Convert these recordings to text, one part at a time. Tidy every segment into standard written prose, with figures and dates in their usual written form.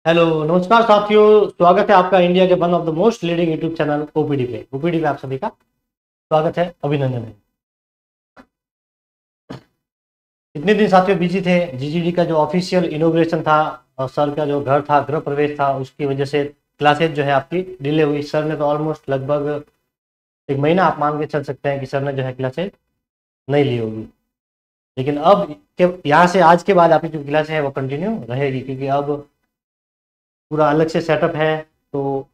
Hello नमस्कार साथियों, स्वागत है आपका इंडिया के one of the most leading YouTube channel OPD पे आप सभी का स्वागत है, अभिनंदन है। इतने दिन साथियों बिजी थे। जीजीडी का जो ऑफिशियल इनोग्रेशन था और सर का जो घर था, गृह प्रवेश था, उसकी वजह से क्लासेज जो है आपकी डिले हुई। सर ने तो ऑलमोस्ट लगभग एक महीना आप मान के चल सकते हैं कि सर ने जो है क्लासेज नहीं ली होगी। लेकिन अब के यहाँ से आज के बाद आपकी जो क्लास है वो कंटिन्यू रहेगी, क्योंकि अब पूरा अलग से सेटअप है। तो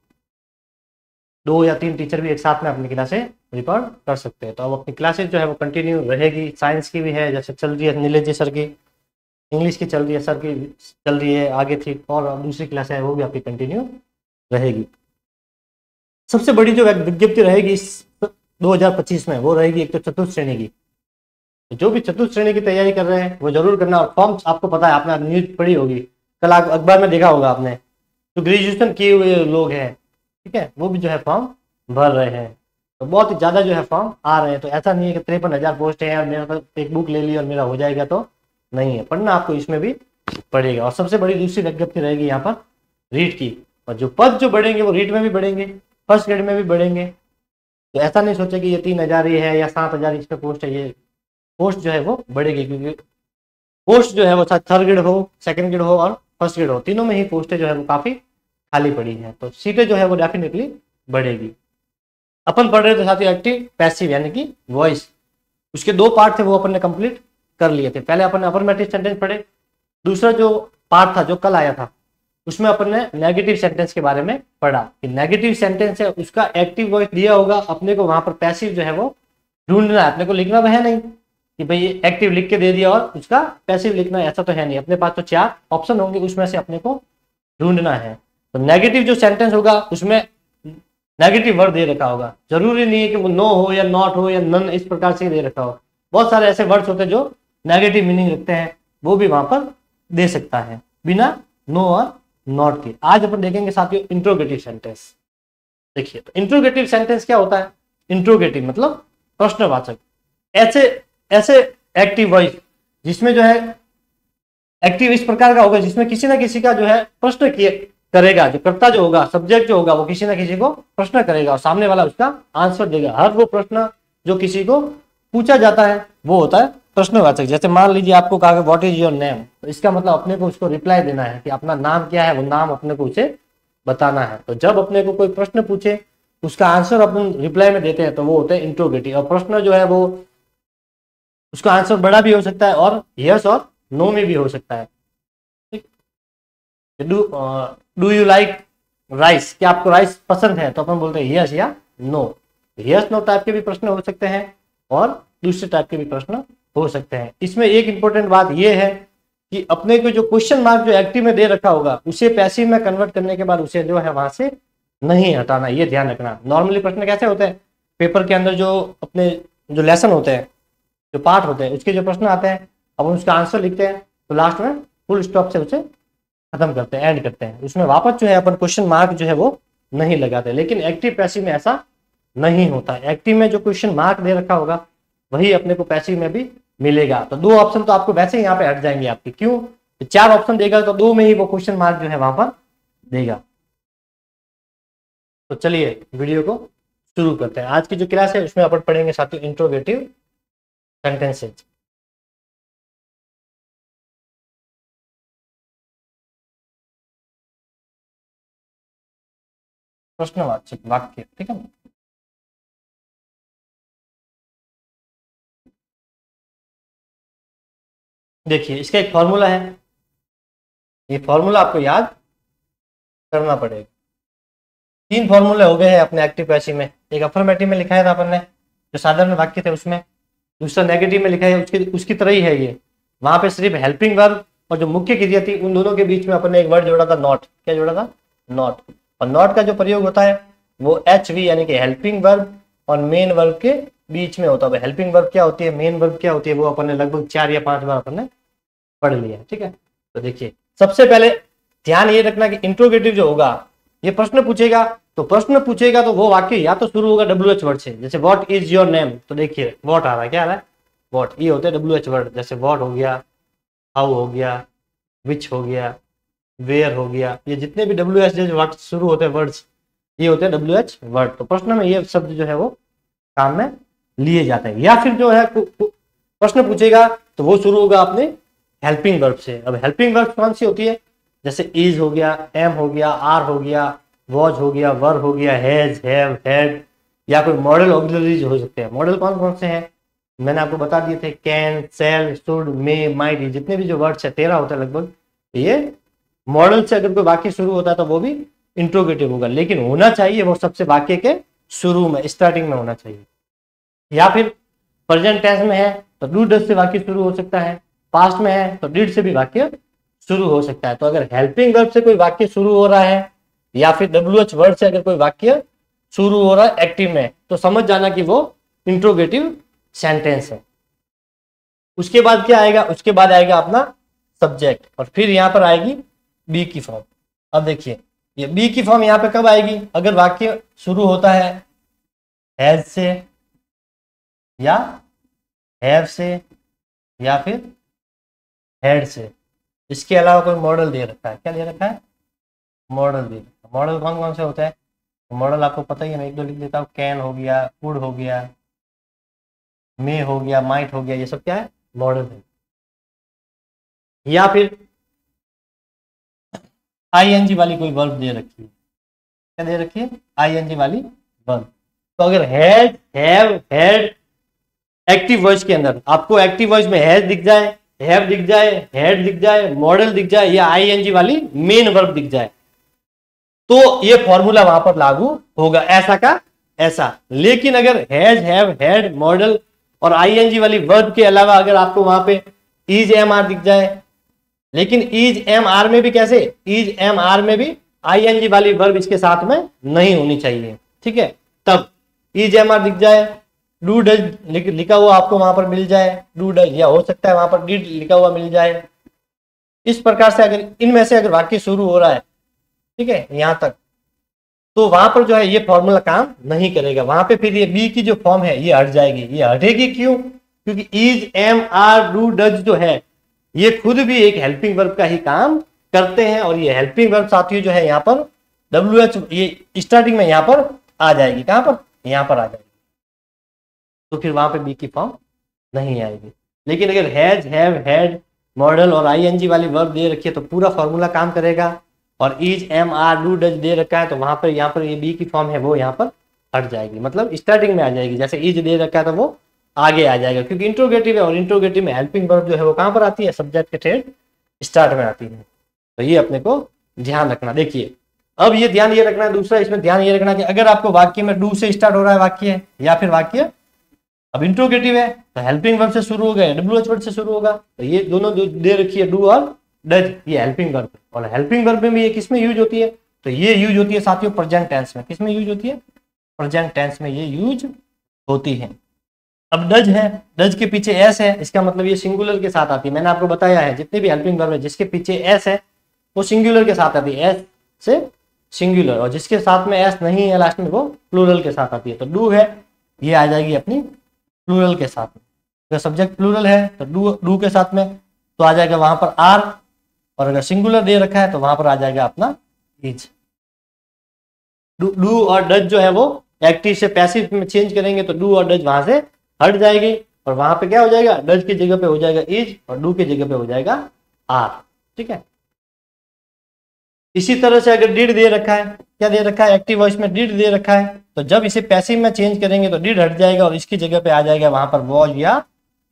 2 या 3 टीचर भी एक साथ में अपनी क्लासें रिकॉर्ड कर सकते हैं। तो अब अपनी क्लासेज जो है वो कंटिन्यू रहेगी। साइंस की भी है, जैसे चल रही है नीलेश जी सर की, इंग्लिश की चल रही है, सर की चल रही है आगे थी, और अब दूसरी क्लास है वो भी आपकी कंटिन्यू रहेगी। सबसे बड़ी जो विज्ञप्ति रहेगी इस 2025 में वो रहेगी एक तो चतुर्थ श्रेणी की। तो जो भी चतुर्थ श्रेणी की तैयारी कर रहे हैं वो जरूर करना। और फॉर्म्स आपको पता है, आपने न्यूज पढ़ी होगी, कल अखबार में देखा होगा आपने, जो ग्रेजुएशन किए हुए लोग हैं, ठीक है, वो भी जो है फॉर्म भर रहे हैं। तो बहुत ही ज़्यादा जो है फॉर्म आ रहे हैं। तो ऐसा नहीं है कि 53,000 पोस्ट है और मेरे पास एक बुक ले ली और मेरा हो जाएगा, तो नहीं है। पढ़ना आपको इसमें भी पड़ेगा। और सबसे बड़ी दूसरी विज्ञप्ति रहेगी यहाँ पर रीट की। और जो पद जो बढ़ेंगे वो रीट में भी बढ़ेंगे, फर्स्ट ग्रेड में भी बढ़ेंगे। तो ऐसा नहीं सोचे कि ये 3,000 ही है या 7,000 इस पर पोस्ट है। ये पोस्ट जो है वो बढ़ेगी, क्योंकि पोस्ट जो है वो थर्ड ग्रेड हो, सेकंड ग्रेड हो और फर्स्ट ग्रेड हो, तीनों में ही पोस्टें जो है वो काफ़ी खाली पड़ी है। तो सीटें जो है वो डेफिनेटली बढ़ेगी। अपन पढ़ रहे थे साथ ही एक्टिव पैसिव यानी कि वॉइस, उसके 2 पार्ट थे वो अपन ने कंप्लीट कर लिए थे। पहले अपन ने अफर्मेटिव सेंटेंस पढ़े। दूसरा जो पार्ट था जो कल आया था उसमें अपन ने नेगेटिव सेंटेंस के बारे में पढ़ा कि नेगेटिव सेंटेंस है उसका एक्टिव वॉइस दिया होगा, अपने को वहां पर पैसिव जो है वो ढूंढना है। अपने को लिखना तो है नहीं कि भाई एक्टिव लिख के दे दिया और उसका पैसिव लिखना है, ऐसा तो है नहीं। अपने पास तो 4 ऑप्शन होंगे, उसमें से अपने को ढूंढना है। तो नेगेटिव जो सेंटेंस होगा उसमें नेगेटिव वर्ड दे रखा होगा। जरूरी नहीं है कि वो नो हो या नॉट हो या नन, इस प्रकार से दे रखा हो। बहुत सारे ऐसे वर्ड्स होते हैं जो नेगेटिव मीनिंग रखते हैं, वो भी वहां पर दे सकता है बिना नो और नॉट के। आज अपन देखेंगे साथियों इंट्रोगेटिव सेंटेंस। देखिए, तो इंट्रोगेटिव सेंटेंस क्या होता है? इंट्रोगेटिव मतलब प्रश्नवाचक। ऐसे ऐसे एक्टिव वॉइस जिसमें जो है एक्टिव इस प्रकार का होगा जिसमें किसी ना किसी का जो है प्रश्न करेगा। जो कर्ता जो होगा, सब्जेक्ट जो होगा, वो किसी ना किसी को प्रश्न करेगा और सामने वाला उसका आंसर देगा। हर वो प्रश्न जो किसी को पूछा जाता है वो होता है प्रश्नवाचक। जैसे मान लीजिए आपको कहा कि व्हाट इज योर नेम, तो इसका मतलब अपने को उसको रिप्लाई देना है कि अपना नाम क्या है, वो नाम अपने को उसे बताना है। तो जब अपने को कोई प्रश्न पूछे उसका आंसर अपन रिप्लाई में देते हैं तो वो होता है इंट्रोगेटिव। और प्रश्न जो है वो उसका आंसर बड़ा भी हो सकता है और यस और नो में भी हो सकता है। डू यू लाइक राइस, क्या आपको राइस पसंद है? तो अपन बोलते हैं यस या नो। यस नो टाइप के भी प्रश्न हो सकते हैं और दूसरे टाइप के भी प्रश्न हो सकते हैं। इसमें एक इंपॉर्टेंट बात यह है कि अपने को जो क्वेश्चन मार्क जो एक्टिव में दे रखा होगा उसे पैसिव में कन्वर्ट करने के बाद उसे जो है वहां से नहीं हटाना, ये ध्यान रखना। नॉर्मली प्रश्न कैसे होते हैं, पेपर के अंदर जो अपने जो लेसन होते हैं, जो पार्ट होते हैं, उसके जो प्रश्न आते हैं, अब उसका आंसर लिखते हैं तो लास्ट में फुल स्टॉप से उसे खत्म करते हैं, एंड करते हैं। उसमें वापस जो है अपन क्वेश्चन मार्क जो है वो नहीं लगाते। लेकिन एक्टिव पैसिव में ऐसा नहीं होता। एक्टिव में जो क्वेश्चन मार्क दे रखा होगा वही अपने को पैसिव में भी मिलेगा। तो 2 ऑप्शन तो आपको वैसे ही यहाँ पे हट जाएंगे आपके। क्यों? 4 ऑप्शन देगा तो 2 में ही वो क्वेश्चन मार्क जो है वहां पर देगा। तो चलिए वीडियो को शुरू करते हैं। आज की जो क्लास है उसमें अपन पढ़ेंगे साथियों इंट्रोगेटिव सेंटेंसेज। प्रश्नवाचक वाक्य, ठीक है। देखिए, इसका एक फॉर्मूला है, ये फॉर्मूला आपको याद करना पड़ेगा। 3 फॉर्मूले हो गए हैं अपने एक्टिव पैसिव में। एक अफर्मेटिव में लिखा है था अपन ने, जो साधारण वाक्य थे उसमें। दूसरा नेगेटिव में लिखा है, उसकी तरह ही है ये। वहां पे सिर्फ हेल्पिंग वर्ब और जो मुख्य क्रिया थी उन दोनों के बीच में अपन ने एक वर्ड जोड़ा था, नॉट। क्या जोड़ा था? नॉट। और नॉट का जो प्रयोग होता है वो HV यानी कि हेल्पिंग वर्ब और मेन वर्ब के बीच में होता है। हेल्पिंग वर्ब क्या होती है, मेन वर्ब क्या होती है, वो अपन ने लगभग 4 या 5 बार अपन ने पढ़ लिया है, ठीक है। तो देखिए, सबसे पहले ध्यान ये रखना कि इंट्रोगेटिव जो होगा ये प्रश्न पूछेगा। तो वो वाक्य या तो शुरू होगा WH वर्ड से। जैसे व्हाट इज योर नेम, तो देखिए व्हाट आ रहा है, क्या आ रहा है? व्हाट। ये होते हैं WH वर्ड। जैसे व्हाट हो गया, हाउ हो गया, विच हो गया, वेयर हो गया, ये जितने भी WH जैसे वर्ड शुरू होते हैं वर्ड्स, ये होते हैं WH वर्ड। तो प्रश्न में ये शब्द जो है वो काम में लिए जाते हैं। या फिर जो है प्रश्न पूछेगा तो वो शुरू होगा अपने हेल्पिंग वर्ब से। अब हेल्पिंग वर्ब कौन सी होती है, जैसे इज हो गया, एम हो गया, आर हो गया, वॉज हो गया, वर हो गया, हैज, हैव, हैड, या कोई मॉडल ऑक्सिलरीज हो सकते हैं। मॉडल कौन कौन से हैं मैंने आपको बता दिए थे, can, shall, should, may, might, जितने भी जो वर्ड्स है 13 होते हैं लगभग, ये मॉडल से अगर कोई वाक्य शुरू होता है तो वो भी इंट्रोगेटिव होगा, लेकिन होना चाहिए वो सबसे वाक्य के शुरू में, स्टार्टिंग में होना चाहिए। या फिर प्रेजेंट टेंस में है तो डू डज से वाक्य शुरू हो सकता है, पास्ट में है तो डिड से भी वाक्य शुरू हो सकता है। तो अगर हेल्पिंग वर्ब से कोई वाक्य शुरू हो रहा है या फिर WH वर्ड से अगर कोई वाक्य शुरू हो रहा है एक्टिव में, तो समझ जाना कि वो इंट्रोगेटिव सेंटेंस है। उसके बाद क्या आएगा, उसके बाद आएगा अपना सब्जेक्ट, और फिर यहां पर आएगी बी की फॉर्म। अब देखिए ये बी की फॉर्म यहां पे कब आएगी, अगर वाक्य शुरू होता है हैज से या हैव से या फिर हैड से, इसके अलावा कोई मॉडल दे रखा है। क्या दे रखा है, मॉडल दे रखा है। मॉडल कौन कौन से होते हैं, मॉडल आपको पता ही है, मैं एक दो लिख देता हूँ। कैन हो गया, कुड हो गया, मे हो गया, माइट हो गया, ये सब क्या है, मॉडल है। या फिर ING वाली कोई वर्ब दे रखी है। क्या दे रखी है, ING वाली वर्ब। तो अगर had, have, had active voice के अंदर आपको एक्टिव वॉइस में हैज दिख जाए, हैव दिख जाए, हैड दिख जाए, मॉडल दिख जाए, या ING वाली मेन वर्ब दिख जाए, तो ये फॉर्मूला वहां पर लागू होगा, ऐसा का ऐसा। लेकिन अगर हैज, हैव, हैड, मॉडल और ING वाली वर्ब के अलावा अगर आपको वहां पे इज, एम, आर दिख जाए, लेकिन इज, एम, आर में भी कैसे, इज, एम, आर में भी ING वाली वर्ब इसके साथ में नहीं होनी चाहिए, ठीक है। तब इज, एम, आर दिख जाए, डू डज लिखा हुआ आपको वहां पर मिल जाए, डू डज, या हो सकता है वहां पर डिड लिखा हुआ मिल जाए। इस प्रकार से अगर इनमें से अगर वाक्य शुरू हो रहा है, ठीक है, यहां तक, तो वहां पर जो है ये फॉर्मूला काम नहीं करेगा। वहां पे फिर ये बी की जो फॉर्म है ये हट जाएगी। ये हटेगी क्यों, क्योंकि is, am, are, do, does जो है ये खुद भी एक हेल्पिंग वर्ब का ही काम करते हैं, और ये हेल्पिंग वर्ब साथियों जो है यहाँ पर WH ये स्टार्टिंग में यहाँ पर आ जाएगी। कहां पर, यहाँ पर आ जाएगी, तो फिर वहां पे बी की फॉर्म नहीं आएगी। लेकिन अगर हैज, हैव, हैड, मॉडल और ING वाली वर्ब दे रखी है तो पूरा फॉर्मूला काम करेगा। और is, am, are, do, does दे रखा है तो वहां पर यहाँ पर ये बी की फॉर्म है वो यहाँ पर हट जाएगी, मतलब स्टार्टिंग में आ जाएगी। जैसे इज दे रखा है तो वो आगे आ जाएगा, क्योंकि इंट्रोगेटिव है, और इंट्रोगेटिव में हेल्पिंग वर्ब जो है वो कहां पर आती है, सब्जेक्ट के ठेठ स्टार्ट में आती है। तो ये अपने को ध्यान रखना। देखिए अब ये ध्यान ये रखना है, दूसरा इसमें ध्यान ये रखना कि अगर आपको वाक्य में डू से स्टार्ट हो रहा है वाक्य है, या फिर वाक्य अब इंट्रोगेटिव है तो हेल्पिंग वर्ब से शुरू हो गया, WH वर्ड से शुरू होगा, तो ये दोनों दे रखी है डू और डज, ये हेल्पिंग वर्ब। और हेल्पिंग वर्ब में भी ये किसमें यूज होती है, तो ये यूज होती है साथियों प्रेजेंट टेंस में। किसमें यूज होती है, प्रेजेंट टेंस में ये यूज होती है। अब डज है, डज के पीछे एस है, इसका मतलब ये सिंगुलर के साथ आती है। मैंने आपको बताया है जितने भी हेल्पिंग वर्ब है जिसके पीछे एस है वो सिंगुलर के साथ आती है, एस से सिंगुलर, और जिसके साथ में एस नहीं है लास्ट में वो प्लूरल के साथ आती है। तो डू है ये आ जाएगी अपनी प्लूरल के साथ में। अगर सब्जेक्ट प्लूरल है तो डू के साथ में तो आ जाएगा वहां पर आर, और अगर सिंगुलर दे रखा है तो वहां पर आ जाएगा अपना इज। डू और डज जो है वो एक्टिव से पैसिव में चेंज करेंगे तो डू और डज वहां से हट जाएगी, और वहां पे क्या हो जाएगा, डज की जगह पे हो जाएगा इज और डू की जगह पे हो जाएगा आर, ठीक है। इसी तरह से अगर डिड दे रखा है, क्या दे रखा है, एक्टिव वॉइस में डिड दे रखा है, तो जब इसे पैसिव में चेंज करेंगे तो डिड हट जाएगा और इसकी जगह पे आ जाएगा वहां पर वॉज या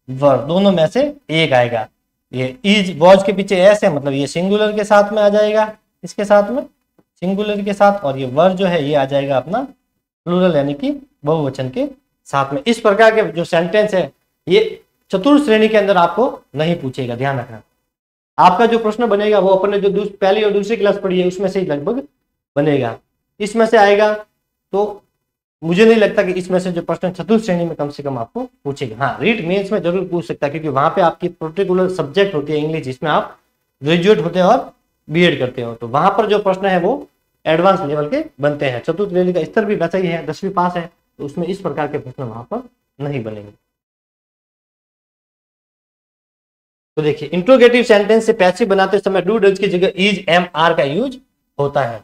वर, दोनों में से एक आएगा। ये इज वॉज के पीछे एस है, मतलब ये सिंगुलर के साथ में आ जाएगा, इसके साथ में सिंगुलर के साथ, और ये वर जो है ये आ जाएगा अपना प्लूरल यानी कि बहुवचन के साथ में। इस प्रकार के जो सेंटेंस है ये चतुर्थ श्रेणी के अंदर आपको नहीं पूछेगा, ध्यान रखना। आपका जो प्रश्न बनेगा वो अपने जो पहली और दूसरी क्लास पढ़ी है उसमें से ही लगभग बनेगा। इसमें से आएगा तो मुझे नहीं लगता कि इसमें से जो प्रश्न चतुर्थ श्रेणी में कम से कम आपको पूछेगा। हाँ, रीट मेंस में जरूर पूछ सकता है, क्योंकि वहां पे आपकी पर्टिकुलर सब्जेक्ट होती है इंग्लिश, जिसमें आप ग्रेजुएट होते हैं और BEd करते हो, तो वहां पर जो प्रश्न है वो एडवांस लेवल के बनते हैं। चतुर्थ श्रेणी का स्तर भी वैसा ही है, 10वीं पास है, तो उसमें इस प्रकार के प्रश्न वहां पर नहीं बनेंगे। तो देखिए इंट्रोगेटिव सेंटेंस से पैसिव बनाते समय डू डज की जगह इज एम आर का यूज होता है।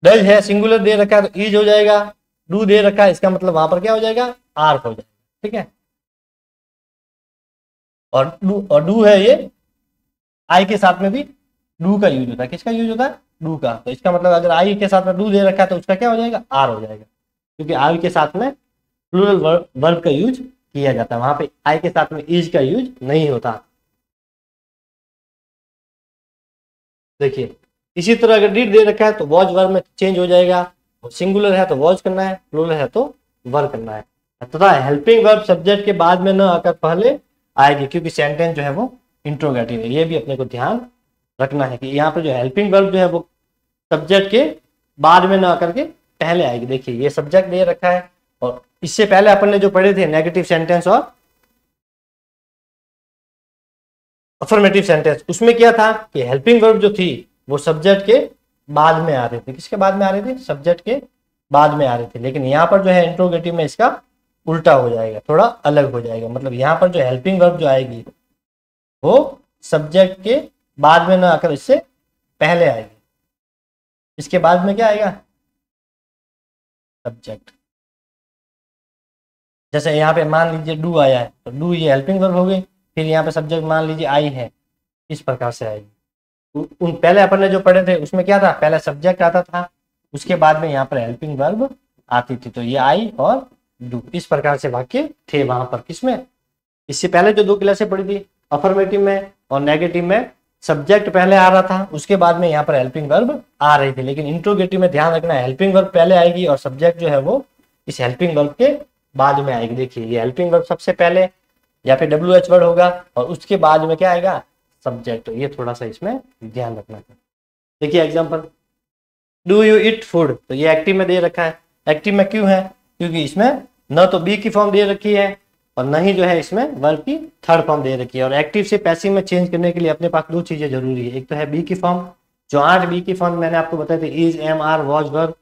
डज है सिंगुलर दे रखा है तो इज हो जाएगा, डू दे रखा है इसका मतलब वहां पर क्या हो जाएगा, आर हो जाएगा। ठीक है, और डू है ये आई के साथ में भी डू का यूज होता है। किसका यूज होता है, डू का। तो इसका मतलब अगर आई के साथ में डू दे रखा है तो उसका क्या हो जाएगा, आर हो जाएगा, क्योंकि आई के साथ में प्लूरल वर्ब का यूज किया जाता है, वहां पे आई के साथ में इज का यूज नहीं होता। देखिए इसी तरह अगर डिड दे रखा है तो वॉज वर्ब में चेंज हो जाएगा, सिंगुलर है तो वॉज करना है, प्लूरल है तो वर करना है। तथा हेल्पिंग वर्ब सब्जेक्ट के बाद में न आकर पहले आएगी, क्योंकि सेंटेंस जो है वो इंट्रोगेटिव है। ये भी अपने को ध्यान रखना है कि यहाँ पर जो हेल्पिंग वर्ब जो है वो सब्जेक्ट के बाद में न आकर के पहले आएगी। देखिए ये सब्जेक्ट दे रखा है और इससे पहले अपन ने जो पढ़े थे नेगेटिव सेंटेंस और अफर्मेटिव सेंटेंस, उसमें क्या था कि हेल्पिंग वर्ब जो थी वो सब्जेक्ट के बाद में आ रहे थे। किसके बाद में आ रहे थे, सब्जेक्ट के बाद में आ रहे थे। लेकिन यहाँ पर जो है इंट्रोगेटिव में इसका उल्टा हो जाएगा, थोड़ा अलग हो जाएगा। मतलब यहाँ पर जो हेल्पिंग वर्ब जो आएगी वो सब्जेक्ट के बाद में ना आकर इससे पहले आएगी। इसके बाद में क्या आएगा, सब्जेक्ट। जैसे यहाँ पे मान लीजिए डू आया है तो डू ये हेल्पिंग वर्ब हो गई, फिर यहाँ पे सब्जेक्ट मान लीजिए आई है, इस प्रकार से आएगी। उन पहले अपन ने जो पढ़े थे उसमें क्या था, पहले सब्जेक्ट आता था उसके बाद में यहाँ पर हेल्पिंग वर्ब आती थी। तो ये आई और डू इस प्रकार से वाक्य थे वहां पर। किसमें, इससे पहले जो दो क्लासें पढ़ी थी अफर्मेटिव में और नेगेटिव में सब्जेक्ट पहले आ रहा था, उसके बाद में यहाँ पर हेल्पिंग वर्ब आ रही थी। लेकिन इंट्रोगेटिव में ध्यान रखना है हेल्पिंग वर्ब पहले आएगी और सब्जेक्ट जो है वो इस हेल्पिंग वर्ब के बाद में आएगी। देखिए ये हेल्पिंग वर्ब सबसे पहले या फिर WH वर्ड होगा और उसके बाद में क्या आएगा, सब्जेक्ट। ये थोड़ा सा इसमें ध्यान रखना है। देखिए example, do you eat food, तो ये एक्टिव में दे रखा है। एक्टिव में क्यों है, क्योंकि इसमें न तो बी की फॉर्म दे रखी है और न ही जो है इसमें वर्ब की थर्ड फॉर्म दे रखी है। और एक्टिव से पैसिव में चेंज करने के लिए अपने पास दो चीजें जरूरी है। एक तो है बी की फॉर्म, जो 8 बी की फॉर्म मैंने आपको बताए थे, is, am, are, was, were,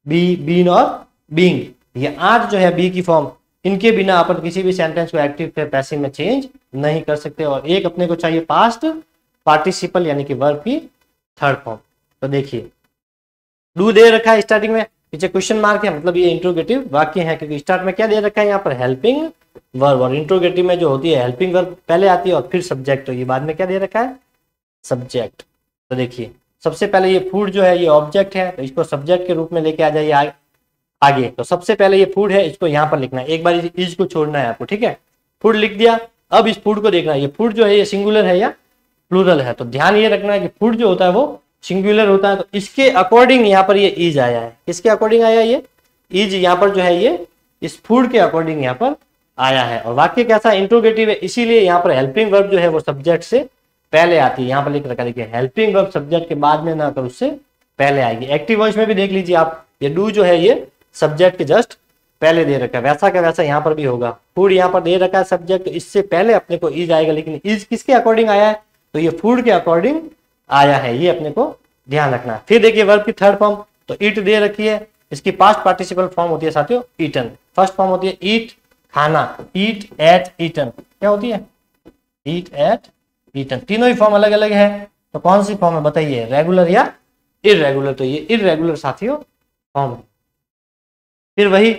be, been और बीइंग। ये 8 जो है बी की फॉर्म, इनके बिना अपन किसी भी सेंटेंस को एक्टिव से पैसिव में चेंज नहीं कर सकते। और एक अपने को चाहिए पास्ट पार्टिसिपल यानी कि वर्ब की थर्ड फॉर्म। तो देखिए डू दे रखा है स्टार्टिंग में, पीछे क्वेश्चन मार्क है, मतलब ये इंट्रोगेटिव वाक्य है, क्योंकि स्टार्ट में क्या दे रखा है यहाँ पर, हेल्पिंग वर्ब। और इंट्रोगेटिव में जो होती है हेल्पिंग वर्ब पहले आती है और फिर सब्जेक्ट। तो ये बाद में क्या दे रखा है, सब्जेक्ट। तो देखिए सबसे पहले ये फूड जो है ये ऑब्जेक्ट है, तो इसको सब्जेक्ट के रूप में लेके आ जाइए आगे। तो सबसे पहले ये फूड है, इसको यहाँ पर लिखना है, एक बार इज को छोड़ना है आपको। ठीक है, फूड लिख दिया। अब इस फूड को देखना है, ये फूड जो है ये सिंगुलर है या प्लूरल है। तो ध्यान ये रखना है कि फूड जो होता है वो सिंगुलर होता है, तो इसके अकॉर्डिंग यहाँ पर ये इज आया है। किसके अकॉर्डिंग आया, ये इज यहाँ पर जो है ये इस फूड के अकॉर्डिंग यहाँ पर आया है। और वाक्य कैसा, इंट्रोगेटिव है, इसीलिए यहाँ पर हेल्पिंग वर्ब जो है वो सब्जेक्ट से पहले आती है। यहाँ पर लिख रखा है, देखिए हेल्पिंग वर्ब सब्जेक्ट के बाद में ना कर उससे पहले आएगी। एक्टिव वॉइस में भी देख लीजिए आप, ये डू जो है ये सब्जेक्ट के जस्ट पहले दे रखा है, वैसा का वैसा यहाँ पर भी होगा। फूड यहाँ पर दे रखा है सब्जेक्ट, तो इससे पहले अपने को इज आएगा। लेकिन इज किसके अकॉर्डिंग आया है, तो ये फूड के अकॉर्डिंग आया है, ये अपने को ध्यान रखना है। फिर देखिए वर्ब की थर्ड फॉर्म, तो ईट दे रखी है, इसकी पास्ट पार्टिसिपल फॉर्म होती है साथियों ईटन। फर्स्ट फॉर्म होती है ईट खाना, ईट एट ईटन। क्या होती है, ईट एट ईटन। तीनों ही फॉर्म अलग अलग है, तो कौन सी फॉर्म है बताइए, रेगुलर या इरेगुलर। तो ये इरेगुलर साथियों फॉर्म है। फिर वही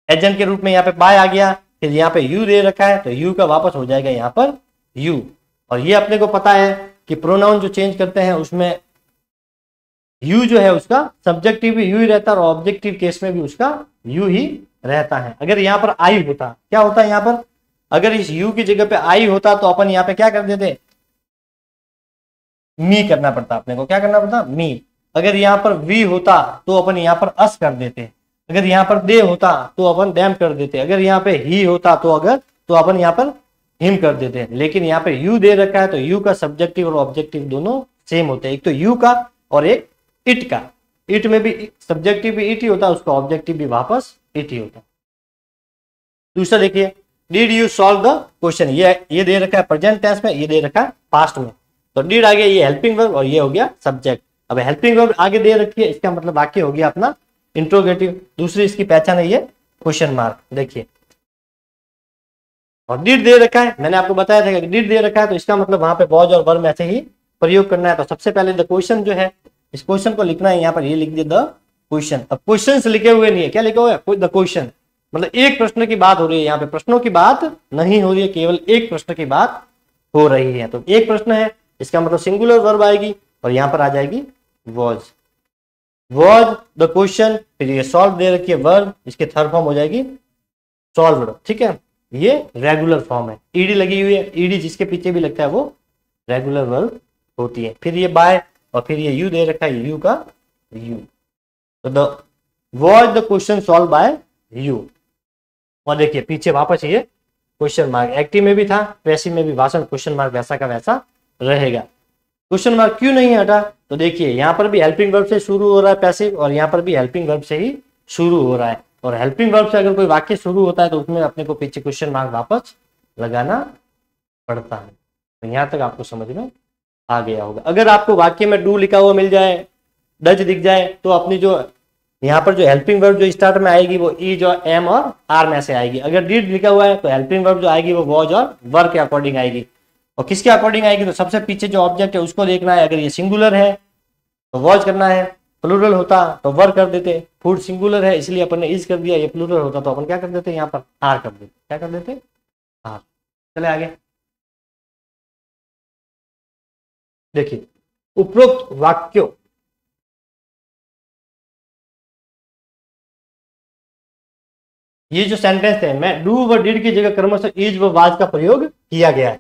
एजेंट के रूप में यहाँ पे बाय आ गया, फिर यहाँ पे यू दे रखा है, तो यू का वापस हो जाएगा यहाँ पर यू। और ये अपने को पता है कि प्रोनाउन जो चेंज करते हैं उसमें यू जो है उसका सब्जेक्टिव भी यू ही रहता है और ऑब्जेक्टिव केस में भी उसका यू ही रहता है। अगर यहाँ पर आई होता, क्या होता है यहाँ पर, अगर इस यू की जगह पे आई होता तो अपन यहाँ पे क्या कर देते, मी करना पड़ता अपने को। क्या करना पड़ता, मी। अगर यहाँ पर वी होता तो अपन यहाँ पर अस कर देते। अगर यहाँ पर दे होता तो अपन देम कर देते। अगर यहाँ पे ही होता तो अपन यहाँ पर हिम कर देते। लेकिन यहाँ पे यू दे रखा है, तो यू का सब्जेक्टिव और ऑब्जेक्टिव दोनों सेम होते हैं, एक तो यू का और एक इट का। इट में भी सब्जेक्टिव भी इट ही होता है, उसका ऑब्जेक्टिव भी वापस इट ही होता है। दूसरा देखिए, did you solve the question, ये दे रखा है प्रेजेंट टेंस में, ये दे रखा है पास्ट में। तो डिड आ गया ये हेल्पिंग वर्ब और ये हो गया सब्जेक्ट। अब हेल्पिंग वर्ब आगे दे रखी है, इसका मतलब वाक्य हो गया अपना इंट्रोगेटिव। दूसरी इसकी पहचान है ये क्वेश्चन मार्क। देखिए और डिड दे रखा है, मैंने आपको बताया था कि डिड दे रखा है तो इसका मतलब वहां पे वॉज और वर्ब ऐसे ही प्रयोग करना है। तो सबसे पहले द क्वेश्चन जो है, इस क्वेश्चन को लिखना है, यहाँ पर ये लिख दिया द क्वेश्चन। अब क्वेश्चन लिखे हुए नहीं है, क्या लिखा हुआ है, द क्वेश्चन, मतलब एक प्रश्न की बात हो रही है, यहाँ पे प्रश्नों की बात नहीं हो रही है, केवल एक प्रश्न की बात हो रही है। तो एक प्रश्न है, इसका मतलब सिंगुलर वर्ब आएगी और यहाँ पर आ जाएगी वॉज द क्वेश्चन, फिर ये सॉल्व दे रखी है वर्ब, इसकी थर्ड फॉर्म हो जाएगी सॉल्व्ड। ठीक है, ये रेगुलर फॉर्म है, ईडी लगी हुई है, ईडी जिसके पीछे भी लगता है वो रेगुलर वर्ब होती है। फिर ये बाय और फिर ये यू दे रखा है, यू का यू, तो the was the question solve by you. और देखिए पीछे वापस ये क्वेश्चन मार्क, एक्टिव में भी था, पैसिव में भी भाषण क्वेश्चन मार्क वैसा का वैसा रहेगा। क्वेश्चन मार्क क्यों नहीं हटा, तो देखिए यहाँ पर भी हेल्पिंग वर्ब से शुरू हो रहा है पैसिव, और यहाँ पर भी हेल्पिंग वर्ब से ही शुरू हो रहा है। और हेल्पिंग वर्ब से अगर कोई वाक्य शुरू होता है तो उसमें अपने को पीछे क्वेश्चन मार्क वापस लगाना पड़ता है। तो यहाँ तक आपको समझ में आ गया होगा। अगर आपको वाक्य में डू लिखा हुआ मिल जाए, डज दिख जाए, तो अपनी जो यहाँ पर जो हेल्पिंग वर्ब जो स्टार्ट में आएगी वो इज और एम और आर में से आएगी। अगर डिड लिखा हुआ है तो हेल्पिंग वर्ब जो आएगी वो वॉज और वर के अकॉर्डिंग आएगी। और किसके अकॉर्डिंग आएगी, तो सबसे पीछे जो ऑब्जेक्ट है उसको देखना है। अगर ये सिंगुलर है तो वॉज करना है, प्लूरल होता तो वर कर देते, फूड सिंगुलर है इसलिए अपन ने इज कर दिया, ये प्लूरल होता तो अपन क्या कर देते, यहाँ पर आर कर देते, क्या कर देते, आर। चले आगे, देखिए उपरोक्त वाक्यों, ये जो सेंटेंस है मैं डू व डिड की जगह क्रमशः इज व वाज का प्रयोग किया गया है।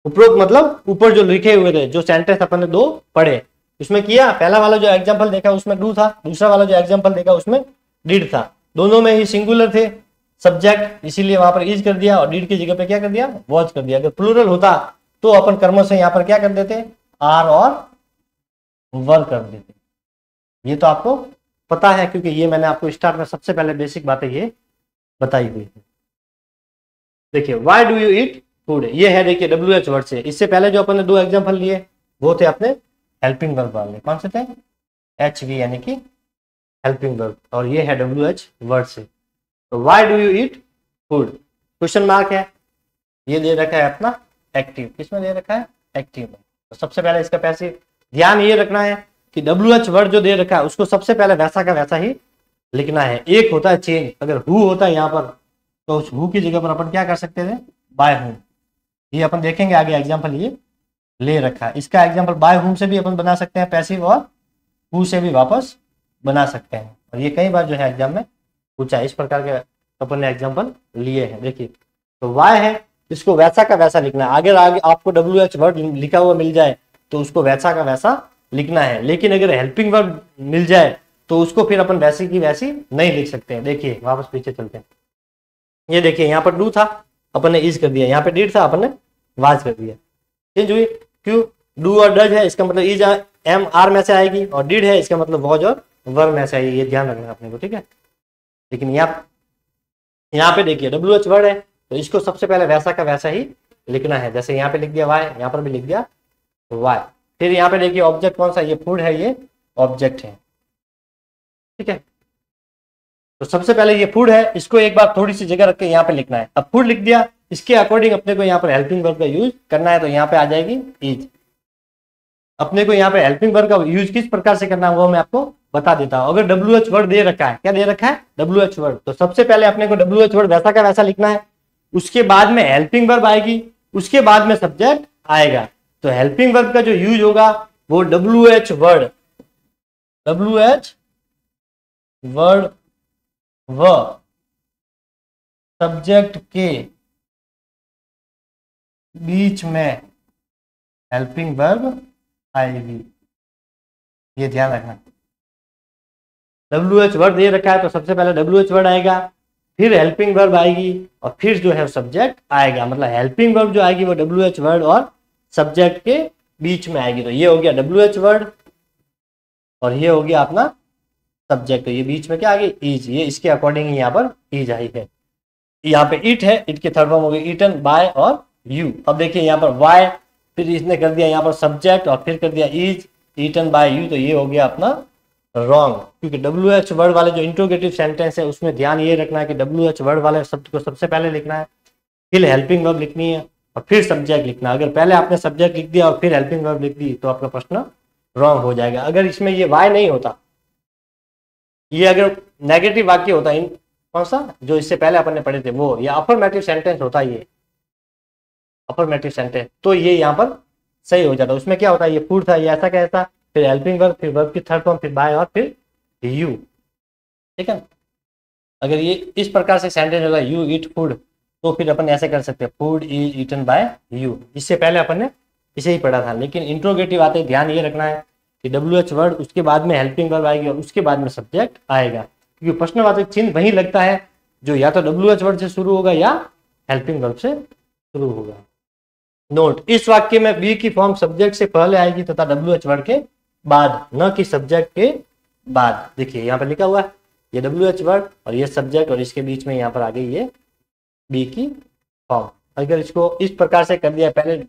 उपरोक्त मतलब ऊपर जो लिखे हुए थे, जो सेंटेंस अपन ने दो पढ़े उसमें किया, पहला वाला जो एग्जांपल देखा उसमें डू था, दूसरा वाला जो एग्जांपल देखा उसमें डिड था, दोनों में ही सिंगुलर थे सब्जेक्ट, इसीलिए वहां पर इज कर दिया और डिड की जगह पे क्या कर दिया, वॉज कर दिया। अगर प्लूरल होता तो अपन क्रमशः यहाँ पर क्या कर देते, आर और वर कर देते। ये तो आपको पता है क्योंकि ये मैंने आपको स्टार्ट में सबसे पहले बेसिक बातें ये बताई हुई है। देखिए why do you eat food, ये है देखिए WH वर्ड से। इससे पहले जो अपन ने दो एग्जांपल लिए वो थे अपने हेल्पिंग वर्ब वाले, कौन से थे, HV यानी कि हेल्पिंग वर्ब, और ये है WH वर्ड से। तो why do you eat food, question mark है, ये दे रखा है अपना एक्टिव, किसमें दे रखा है, एक्टिव में। तो सबसे पहले इसका पैसिव, ध्यान ये रखना है कि WH वर्ड जो दे रखा है उसको सबसे पहले वैसा का वैसा ही लिखना है। एक होता है चेंज, अगर हु होता है यहाँ पर तो उस हु की जगह पर अपन क्या कर सकते थे, बाय हुम। ये अपन देखेंगे आगे एग्जांपल ये ले रखा है, इसका एग्जांपल बाय हुम से भी अपन बना सकते हैं पैसिव, और हु से भी वापस बना सकते हैं। और ये कई बार जो है एग्जाम में पूछा है, इस प्रकार के अपन ने एग्जाम्पल लिए हैं। देखिए तो वाय है, इसको वैसा का वैसा लिखना है। अगर आगे आपको WH वर्ड लिखा हुआ मिल जाए तो उसको वैसा का वैसा लिखना है, लेकिन अगर हेल्पिंग वर्ब मिल जाए तो उसको फिर अपन वैसी की वैसी नहीं लिख सकते हैं। देखिए वापस पीछे चलते हैं, ये देखिए यहाँ पर डू था अपन ने इज कर दिया, यहाँ पे डिड था अपन ने वाज कर दिया, चेंज हुई। क्यों, डू और डज है इसका मतलब इज एम आर में से आएगी, और डिड है इसका मतलब वॉज और वर में से आएगी, ये ध्यान रखना अपने को, ठीक है। लेकिन यहाँ पे देखिए WH वर्ड है तो इसको सबसे पहले वैसा का वैसा ही लिखना है, जैसे यहाँ पे लिख दिया वाई, यहाँ पर भी लिख दिया वाई। फिर यहाँ पे देखिए ऑब्जेक्ट कौन सा, ये फूड है, ये ऑब्जेक्ट है, ठीक है। तो सबसे पहले ये फूड है, इसको एक बार थोड़ी सी जगह रख के यहाँ पे लिखना है। अब फूड लिख दिया, इसके अकॉर्डिंग अपने को यहाँ पर हेल्पिंग वर्ब का यूज करना है, तो यहाँ पे आ जाएगी इज। अपने को यहाँ पे हेल्पिंग वर्ब का यूज किस प्रकार से करना है वो मैं आपको बता देता हूँ। अगर WH वर्ड दे रखा है, क्या दे रखा है, WH वर्ड, तो सबसे पहले अपने को WH वर्ड वैसा का वैसा लिखना है, उसके बाद में हेल्पिंग वर्ब आएगी, उसके बाद में सब्जेक्ट आएगा। तो हेल्पिंग वर्ब का जो यूज होगा वो WH वर्ड व सब्जेक्ट के बीच में हेल्पिंग वर्ब आएगी, ये ध्यान रखना। WH वर्ड दे रखा है तो सबसे पहले WH वर्ड आएगा, फिर हेल्पिंग वर्ब आएगी, और फिर जो है सब्जेक्ट आएगा। मतलब हेल्पिंग वर्ब जो आएगी वो WH वर्ड और सब्जेक्ट के बीच में आएगी। तो ये हो गया WH वर्ड और ये हो गया अपना सब्जेक्ट, तो ये बीच में क्या आ गई, इज, ये इसके अकॉर्डिंग यहाँ पर इज आई है। यहाँ पे इट है, इट के थर्ड फॉर्म हो गई ईटन बाय और यू। अब देखिए यहाँ पर वाई, फिर इसने कर दिया यहाँ पर सब्जेक्ट और फिर कर दिया इज ईटन बाय यू, तो ये हो गया अपना रॉन्ग, क्योंकि WH वर्ड वाले जो इंट्रोगेटिव सेंटेंस है उसमें ध्यान ये रखना है कि WH वर्ड वाले शब्द को सबसे पहले लिखना है, फिर हेल्पिंग वर्ब लिखनी है और फिर सब्जेक्ट लिखना। अगर पहले आपने सब्जेक्ट लिख दिया और फिर हेल्पिंग वर्ब लिख दी तो आपका प्रश्न रॉन्ग हो जाएगा। अगर इसमें ये वाई नहीं होता, ये अगर नेगेटिव वाक्य होता, इन कौन सा जो इससे पहले अपन ने पढ़े थे वो, या अफर्मेटिव सेंटेंस होता, ये अफर्मेटिव सेंटेंस, तो ये यहाँ पर सही हो जाता। उसमें क्या होता है, ये फूड था, ये ऐसा कैसा, फिर हेल्पिंग वर्ब, फिर वर्ब की थर्ड फॉर्म, फिर बाय और फिर यू। ठीक है, अगर ये इस प्रकार से सेंटेंस होगा यू ईट फूड, तो फिर अपन ऐसे कर सकते हैं food is eaten by you. इससे पहले अपन ने इसे ही पढ़ा था। लेकिन इंट्रोगेटिव आते ध्यान ये रखना है कि WH वर्ड, उसके बाद में हेल्पिंग वर्ब आएगी और उसके बाद में सब्जेक्ट आएगा, क्योंकि प्रश्नवाचक चिन्ह वही लगता है जो या तो WH वर्ड से शुरू होगा या हेल्पिंग वर्ब से शुरू होगा। नोट, इस वाक्य में बी की फॉर्म सब्जेक्ट से पहले आएगी तथा WH वर्ड के बाद, न कि सब्जेक्ट के बाद। देखिए यहाँ पर लिखा हुआ है ये WH वर्ड और ये सब्जेक्ट और इसके बीच में यहाँ पर आ गई ये बी की फॉर्म। अगर इसको इस प्रकार से कर दिया, पहले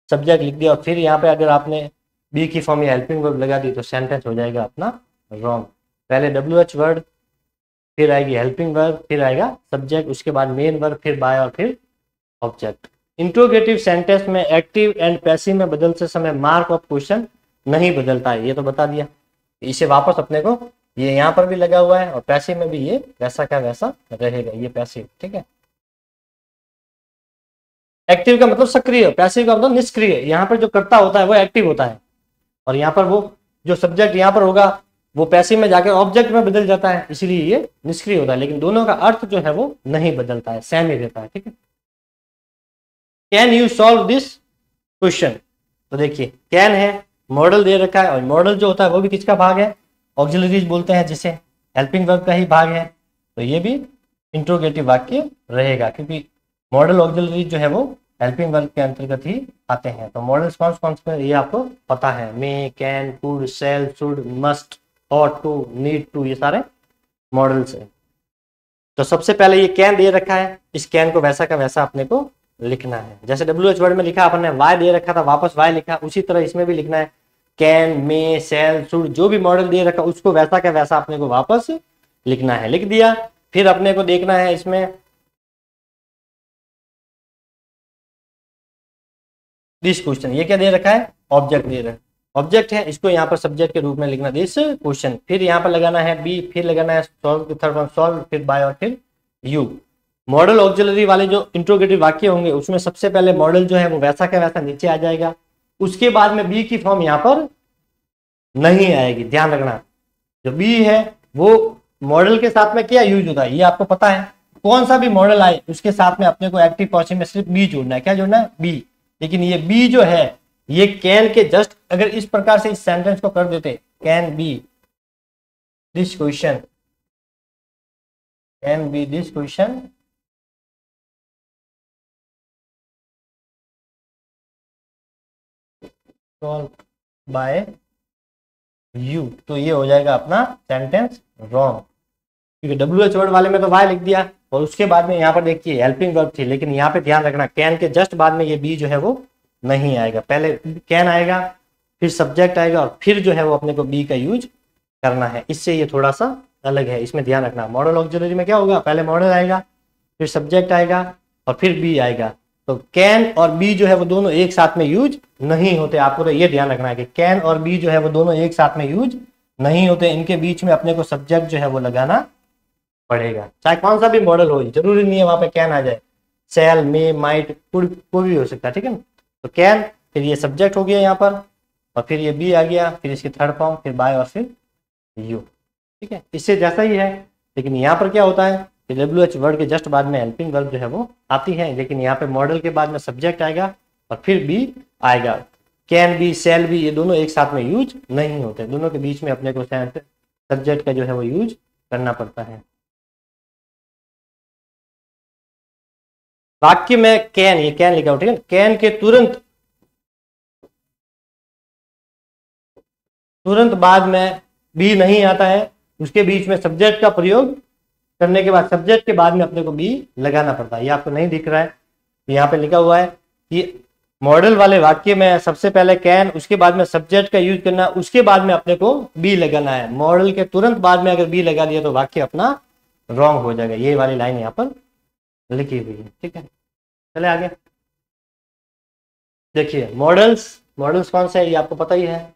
सब्जेक्ट लिख दिया और फिर यहाँ पे अगर आपने बी की फॉर्म या हेल्पिंग वर्ब लगा दी तो सेंटेंस हो जाएगा अपना रॉन्ग। पहले WH वर्ड, फिर आएगी हेल्पिंग वर्ब, फिर आएगा सब्जेक्ट, उसके बाद मेन वर्ब, फिर बाय और फिर ऑब्जेक्ट। इंट्रोगेटिव सेंटेंस में एक्टिव एंड पैसिव में बदलते समय मार्क ऑफ क्वेश्चन नहीं बदलता है, ये तो बता दिया। इसे वापस अपने को ये यहाँ पर भी लगा हुआ है और पैसिव में भी ये वैसा का वैसा रहेगा, ये पैसिव। ठीक है, एक्टिव का मतलब सक्रिय, पैसिव का मतलब निष्क्रिय। यहाँ पर जो करता होता है वो एक्टिव होता है और यहाँ पर वो जो सब्जेक्ट यहाँ पर होगा वो पैसिव में जाकर ऑब्जेक्ट में बदल जाता है, इसलिए ये निष्क्रिय होता है। लेकिन दोनों का अर्थ जो है वो नहीं बदलता है, सेम ही रहता है। ठीक है, can you solve this question, तो देखिए कैन है, मॉडल दे रखा है और मॉडल जो होता है वो भी किसका भाग है, ऑक्सिलरीज बोलते हैं जिसे, हेल्पिंग वर्ब का ही भाग है। तो ये भी इंट्रोगेटिव वाक्य रहेगा, क्योंकि मॉडल ऑक्सिलरीज जो है वो हेल्पिंग वर्ब के अंतर्गत ही आते हैं। तो मॉडल्स कौन कौन से ये आपको पता है, may, can, could, shall, should, must, ought to, need to, ये सारे मॉडल्स हैं। तो सबसे पहले ये कैन दे रखा है, इस कैन को वैसा का वैसा अपने को लिखना है। जैसे WH वर्ड में लिखा अपन ने वाई दे रखा था, वापस वाई लिखा, उसी तरह इसमें भी लिखना है। कैन, मे, शैल, शुड, जो भी मॉडल दे रखा उसको वैसा का वैसा अपने को वापस लिखना है। लिख दिया, फिर अपने को देखना है इसमें दिस क्वेश्चन, ये क्या दे रखा है, ऑब्जेक्ट दे रखा है, ऑब्जेक्ट है, इसको यहाँ पर सब्जेक्ट के रूप में लिखना दिस क्वेश्चन। फिर यहाँ पर लगाना है बी, फिर लगाना है सॉल्व की थर्ड फॉर्म सॉल्व, फिर बाय और फिर यू। मॉडल ऑक्सिलरी वाले जो इंट्रोगेटिव वाक्य होंगे उसमें सबसे पहले मॉडल जो है वो वैसा का वैसा नीचे आ जाएगा, उसके बाद में बी की फॉर्म यहाँ पर नहीं आएगी। ध्यान रखना, जो बी है वो मॉडल के साथ में क्या यूज होता है ये आपको पता है, कौन सा भी मॉडल आए उसके साथ में अपने को एक्टिव पॉजिटिव में सिर्फ बी जोड़ना है। क्या जोड़ना है, बी। लेकिन ये बी जो है ये कैन के जस्ट, अगर इस प्रकार से इस सेंटेंस को कर देते, can be this question, can be this question, solve by you, तो ये हो जाएगा अपना सेंटेंस रॉन्ग, क्योंकि WH वर्ड वाले में तो वाई लिख दिया और उसके बाद में यहाँ पर देखिए हेल्पिंग वर्ब थी। लेकिन यहाँ पे ध्यान रखना कैन के जस्ट बाद में ये बी जो है वो नहीं आएगा, पहले कैन आएगा, फिर सब्जेक्ट आएगा और फिर जो है वो अपने को बी का यूज करना है। इससे ये थोड़ा सा अलग है, इसमें ध्यान रखना। मॉडल ऑक्सिलरी में क्या होगा, पहले मॉडल आएगा, फिर सब्जेक्ट आएगा और फिर बी आएगा। तो कैन और बी जो है वो दोनों एक साथ में यूज नहीं होते, आपको तो ये ध्यान रखना है कि कैन और बी जो है वो दोनों एक साथ में यूज नहीं होते, इनके बीच में अपने को सब्जेक्ट जो है वो लगाना पड़ेगा। चाहे कौन सा भी मॉडल हो, जरूरी नहीं है वहां पे कैन आ जाए, सेल, मे, माइट, कुड, कोई भी हो सकता है। ठीक है, तो कैन, फिर ये सब्जेक्ट हो गया यहाँ पर और फिर ये बी आ गया, फिर इसकी थर्ड फॉर्म, फिर बाय और फिर यू। ठीक है, इससे जैसा ही है। लेकिन यहाँ पर क्या होता है कि WH वर्ड के जस्ट बाद में हेल्पिंग वर्ब जो है वो आती है, लेकिन यहाँ पे मॉडल के बाद में सब्जेक्ट आएगा और फिर बी आएगा। कैन बी, सेल बी, ये दोनों एक साथ में यूज नहीं होते, दोनों के बीच में अपने को सब्जेक्ट का जो है वो यूज करना पड़ता है। वाक्य में कैन, ये कैन लिखा हो, ठीक है, कैन के तुरंत बाद में बी नहीं आता है, उसके बीच में सब्जेक्ट का प्रयोग करने के बाद सब्जेक्ट के बाद में अपने को बी लगाना पड़ता है। ये आपको नहीं दिख रहा है, यहाँ पे लिखा हुआ है कि मॉडल वाले वाक्य में सबसे पहले कैन, उसके बाद में सब्जेक्ट का यूज करना, उसके बाद में अपने को बी लगाना है। मॉडल के तुरंत बाद में अगर बी लगा दिया तो वाक्य अपना रॉन्ग हो जाएगा। ये वाली लाइन यहाँ पर लिखी हुई है। ठीक है, चले आगे। देखिए मॉडल्स, मॉडल्स कौन से है ये आपको पता ही है,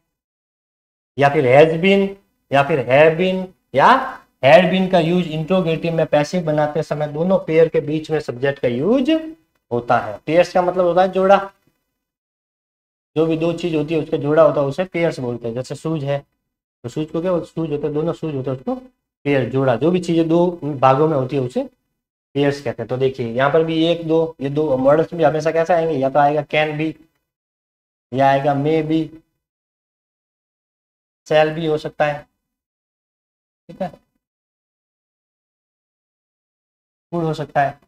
या फिर हैज बीन, या फिर हैव बीन, या हैड बीन का यूज इंट्रोगेटिव में पैसिव बनाते समय दोनों पेयर के बीच में सब्जेक्ट का यूज होता है। पेयर्स का मतलब होता है जोड़ा, जो भी दो चीज होती है उसका जोड़ा होता है उसे पेयर्स बोलते हैं। जैसे शूज है तो शूज को क्या बोलते, शूज होते हैं, दोनों शूज होते हैं, उसको पेयर जोड़ा, जो भी चीजें दो भागों में होती है उसे पेयर्स कहते हैं। तो देखिए यहाँ पर भी एक दो, ये दो मॉडल्स भी हमेशा कैसे आएंगे, या तो आएगा कैन बी, या आएगा मे बी, शैल भी हो सकता है, ठीक है, कुड हो सकता है।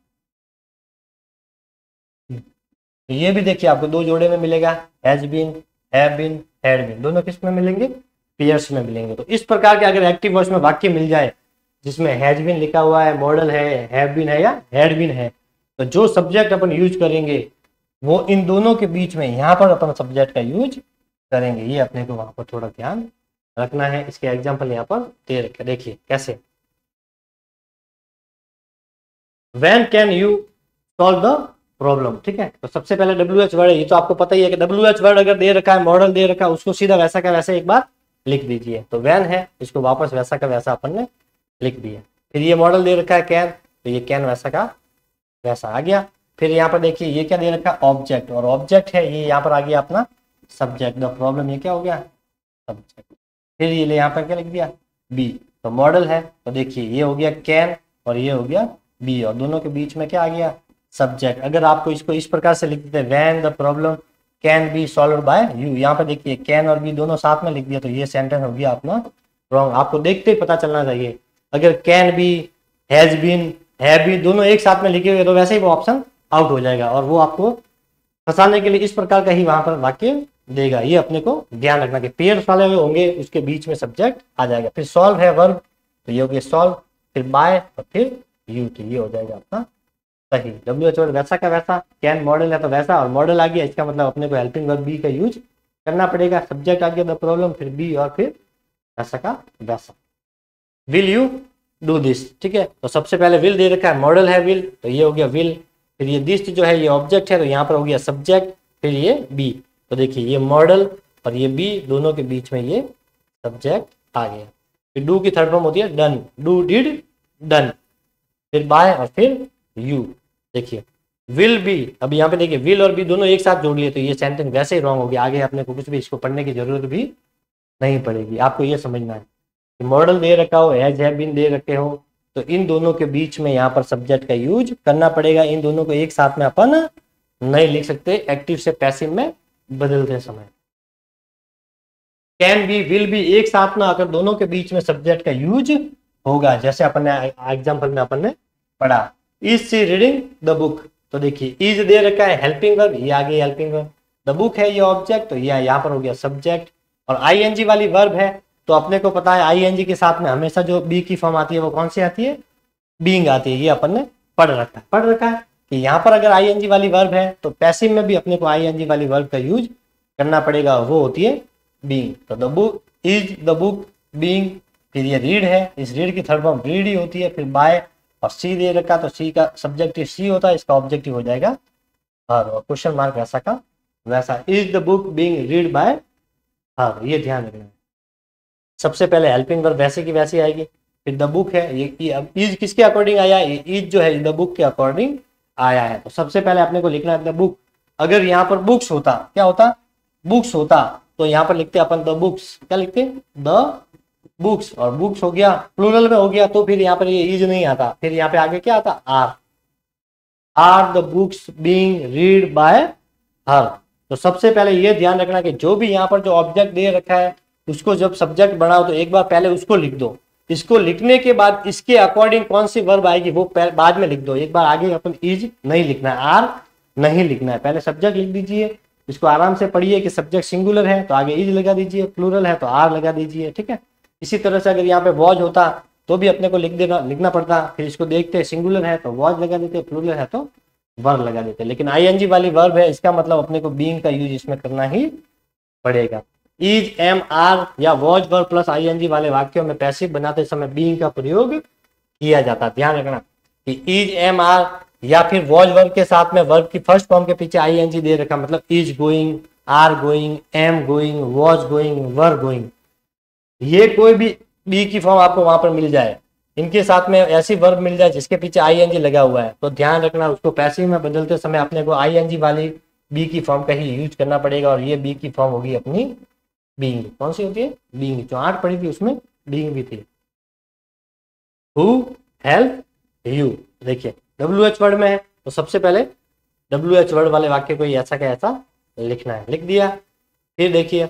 तो ये भी देखिए आपको दो जोड़े में मिलेगा, has been, have been, had been, दोनों किस में मिलेंगे, पेयर्स में मिलेंगे। तो इस प्रकार के अगर एक्टिव वॉइस में वाक्य मिल जाए जिसमें हैज बीन लिखा हुआ है, मॉडल है, हैव बीन है, या हैड बीन है, तो जो सब्जेक्ट अपन यूज करेंगे वो इन दोनों के बीच में यहाँ पर अपन सब्जेक्ट का यूज करेंगे। ये अपने को वहां पर थोड़ा ध्यान रखना है। इसके एग्जाम्पल यहाँ पर दे रखे, देखिए कैसे। When can you solve the problem, ठीक है। तो सबसे पहले WH वर्ड है, ये तो आपको पता ही है कि WH वर्ड अगर दे रखा है, मॉडल दे रखा है, उसको सीधा वैसा का वैसा एक बार लिख दीजिए। तो वैन है, इसको वापस वैसा का वैसा अपन ने लिख दिया। फिर ये मॉडल दे रखा है कैन, तो ये कैन वैसा का वैसा आ गया। फिर यहाँ पर देखिए ये क्या दे रखा है, ऑब्जेक्ट, और ऑब्जेक्ट है ये यहाँ पर आ गया अपना सब्जेक्ट। द प्रॉब्लम ये क्या हो गया, सब्जेक्ट। फिर ये यहाँ पर क्या लिख दिया, बी, तो मॉडल है। तो देखिए ये हो गया कैन और ये हो गया बी, और दोनों के बीच में क्या आ गया, सब्जेक्ट। अगर आपको इसको इस प्रकार से लिख देते, when the problem can be solve by you, यहाँ पर देखिए कैन और बी दोनों साथ में लिख दिया, तो ये सेंटेंस हो गया अपना रॉन्ग। आपको देखते ही पता चलना चाहिए, अगर can be, has been, have been दोनों एक साथ में लिखे हुए तो वैसे ही वो ऑप्शन आउट हो जाएगा, और वो आपको फंसाने के लिए इस प्रकार का ही वहां पर वाक्य देगा। ये अपने को ध्यान रखना कि पेयर्स वाले होंगे उसके बीच में सब्जेक्ट आ जाएगा। फिर सॉल्व है वर्ब, तो ये हो गया सॉल्व, फिर बाय और फिर यू, तो ये हो जाएगा अपना सही। WH वर्ड वैसा का वैसा, कैन मॉडल है तो वैसा, और मॉडल आ गया, इसका मतलब अपने को हेल्पिंग वर्ब बी का यूज करना पड़ेगा। सब्जेक्ट आ गया द प्रॉब्लम, फिर बी, और फिर वैसा का वैसा। विल यू डू दिस, ठीक है। तो सबसे पहले विल दे रखा है, मॉडल है विल, तो ये हो गया विल। फिर ये दिस जो है ये ऑब्जेक्ट है, तो यहाँ पर हो गया सब्जेक्ट, फिर ये बी। तो देखिए ये मॉडल और ये बी दोनों के बीच में ये सब्जेक्ट आ गया। फिर डू की थर्ड फॉर्म होती है डन, डू डिड डन, फिर बाय और फिर यू। देखिए विल बी, अब यहाँ पे देखिए विल और बी दोनों एक साथ जोड़ लिए, तो ये सेंटेंस वैसे ही रॉन्ग हो गया। आगे अपने को कुछ भी इसको पढ़ने की जरूरत भी नहीं पड़ेगी। आपको ये समझना है कि मॉडल दे रखा हो, हैज हैव बीन दे रखे हो, तो इन दोनों के बीच में यहाँ पर सब्जेक्ट का यूज करना पड़ेगा। इन दोनों को एक साथ में अपन नहीं लिख सकते एक्टिव से पैसिव में बदलते समय। कैन बी, विल बी एक साथ में आकर दोनों के बीच में सब्जेक्ट का यूज होगा, जैसे अपन ने एग्जाम्पल में अपन ने पढ़ा, is she reading the book. तो देखिए इज दे रखा है हेल्पिंग वर्ब, ये आगे हेल्पिंग वर्ब, द बुक है ये ऑब्जेक्ट, तो ये यहाँ पर हो गया सब्जेक्ट। और आईएनजी वाली वर्ब है, तो अपने को पता है आईएनजी के साथ में हमेशा जो बी की फॉर्म आती है वो कौन सी आती है, बीइंग आती है। ये अपन ने पढ़ रखा है कि यहाँ पर अगर आईएनजी वाली वर्ब है तो पैसिव में भी अपने को आईएनजी वाली वर्ब का यूज करना पड़ेगा, वो होती है बीइंग। तो the book is the book being, फिर ये रीड है, इस रीड की थर्ड फॉर्म रीड ही होती है। फिर बाय और सी दे रखा, तो सी का सब्जेक्टिव सी होता है, इसका ऑब्जेक्टिव हो जाएगा हर, और क्वेश्चन मार्क वैसा का वैसा। Is the book being read by हर, ये ध्यान रखना है। सबसे पहले हेल्पिंग वर्ब वैसे की वैसी आएगी, फिर द बुक है, ये अब इज किसके अकॉर्डिंग आया, इज जो है द बुक के अकॉर्डिंग आया है। तो सबसे पहले अपने को लिखना है द बुक। अगर यहाँ पर बुक्स होता, क्या होता, बुक्स होता, तो यहाँ पर लिखते अपन द बुक्स, क्या लिखते द बुक्स, और बुक्स हो गया प्लूरल में हो गया, तो फिर यहाँ पर ये इज नहीं आता, फिर यहाँ पे आगे क्या आता, are the books being read by her. तो सबसे पहले ये ध्यान रखना कि जो भी यहाँ पर जो ऑब्जेक्ट दे रखा है उसको जब सब्जेक्ट बनाओ तो एक बार पहले उसको लिख दो, इसको लिखने के बाद इसके अकॉर्डिंग कौन सी वर्ब आएगी वो बाद में लिख दो। एक बार आगे अपन इज नहीं लिखना है, आर नहीं लिखना है, पहले सब्जेक्ट लिख दीजिए। इसको आराम से पढ़िए कि सब्जेक्ट सिंगुलर है तो आगे इज लगा दीजिए, प्लूरल है तो आर लगा दीजिए, ठीक है। इसी तरह से अगर यहाँ पे वॉज होता तो भी अपने को लिखना पड़ता, फिर इसको देखते सिंगुलर है तो वॉज लगा देते, प्लूरल है तो वर्ब लगा देते। लेकिन आईएनजी वाली वर्ब है, इसका मतलब अपने को बीइंग का यूज इसमें करना ही पड़ेगा। इज, एम, आर या वॉज वर्ब प्लस आईएनजी वाले वाक्यों में पैसिव बनाते समय बीइंग का प्रयोग किया जाता। ध्यान रखना कि इज, एम, आर या फिर वॉज वर्ब के साथ में वर्ब की फर्स्ट फॉर्म के पीछे आईएनजी दे रखा, मतलब is going, are going, am going, was going, were going, ये कोई भी बी की फॉर्म आपको वहां पर मिल जाए, इनके साथ में ऐसी वर्ब मिल जाए जिसके पीछे आईएनजी लगा हुआ है, तो ध्यान रखना उसको पैसिव में बदलते समय अपने को आईएनजी वाली बी की फॉर्म का ही यूज करना पड़ेगा। और ये बी की फॉर्म होगी अपनी बीइंग। कौन सी होती है? बीइंग। जो 8 पढ़ी थी उसमें बीइंग भी थी। हु हेल्प यू, देखिए WH वर्ड में है तो सबसे पहले WH वर्ड वाले वाक्य को ऐसा का ऐसा लिखना है, लिख दिया। फिर देखिए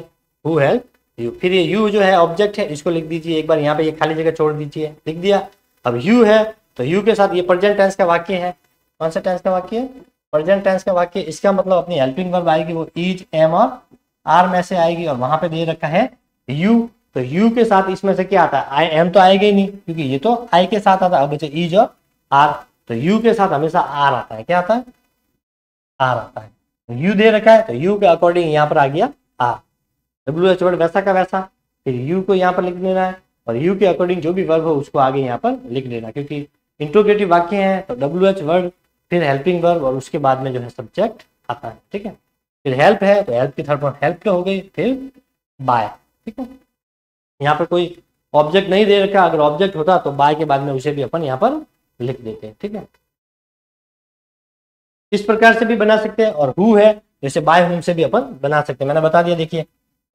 हु हेल्प यू, फिर ये यू जो है ऑब्जेक्ट है, इसको लिख दीजिए एक बार, यहाँ पे ये खाली जगह छोड़ दीजिए, लिख दिया। अब यू है तो यू के साथ ये प्रेजेंट टेंस का वाक्य है। कौन सा टेंस का वाक्य है? प्रेजेंट टेंस का वाक्य। इसका मतलब अपनी हेल्पिंग वर्ब आएगी वो इज, एम और आर में से आएगी, और वहां पे दे रखा है यू, तो यू के साथ इसमें से क्या आता है? आई एम तो आएगा ही नहीं क्योंकि ये तो आई के साथ आता है। अब बचे इज और आर, तो यू के साथ हमेशा आर आता है। क्या आता है? आर आता है। यू दे रखा है तो यू के अकॉर्डिंग यहाँ पर आ गया आर। WH वर्ड वैसा का वैसा, फिर यू को यहाँ पर लिख देना है और यू के अकॉर्डिंग जो भी वर्ब हो उसको आगे यहाँ पर लिख देना, क्योंकि इंट्रोगेटिव वाक्य है तो WH वर्ड, फिर हेल्पिंग वर्ब और उसके बाद में जो है सब्जेक्ट आता है। ठीक है, फिर हेल्प है तो हेल्प की थर्ड फॉर्म हेल्प हो गई, फिर बाय। ठीक है, यहाँ पर कोई ऑब्जेक्ट नहीं दे रखा, अगर ऑब्जेक्ट होता तो बाय के बाद में उसे भी अपन यहाँ पर लिख देते हैं। ठीक है, इस प्रकार से भी बना सकते हैं, और हु है जैसे बाय हुम से भी अपन बना सकते हैं। मैंने बता दिया, देखिए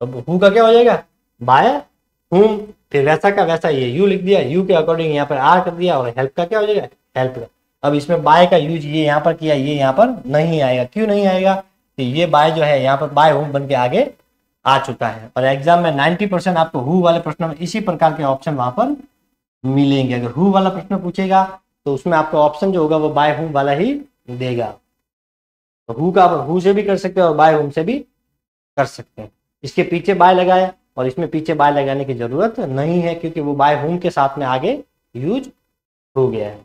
अब हु का क्या हो जाएगा? बाय हुम, फिर वैसा का वैसा ये यू लिख दिया, यू के अकॉर्डिंग यहाँ पर आर कर दिया, और हेल्प का क्या हो जाएगा? हेल्प का। अब इसमें बाय का यूज ये यहाँ पर किया, ये यहाँ पर नहीं आएगा। क्यों नहीं आएगा? कि ये बाय जो है यहाँ पर बाय हुम बन के आगे आ चुका है, और एग्जाम में 90% आपको हु वाले प्रश्न में इसी प्रकार के ऑप्शन वहां पर मिलेंगे। अगर हु वाला प्रश्न पूछेगा तो उसमें आपका ऑप्शन जो होगा वो बाय हुम वाला ही देगा। तो हु का हु से भी कर सकते हैं और बाय हुम से भी कर सकते हैं। इसके पीछे बाय लगाए और इसमें पीछे बाय लगाने की जरूरत नहीं है, क्योंकि वो बाय हुम के साथ में आगे यूज हो गया है।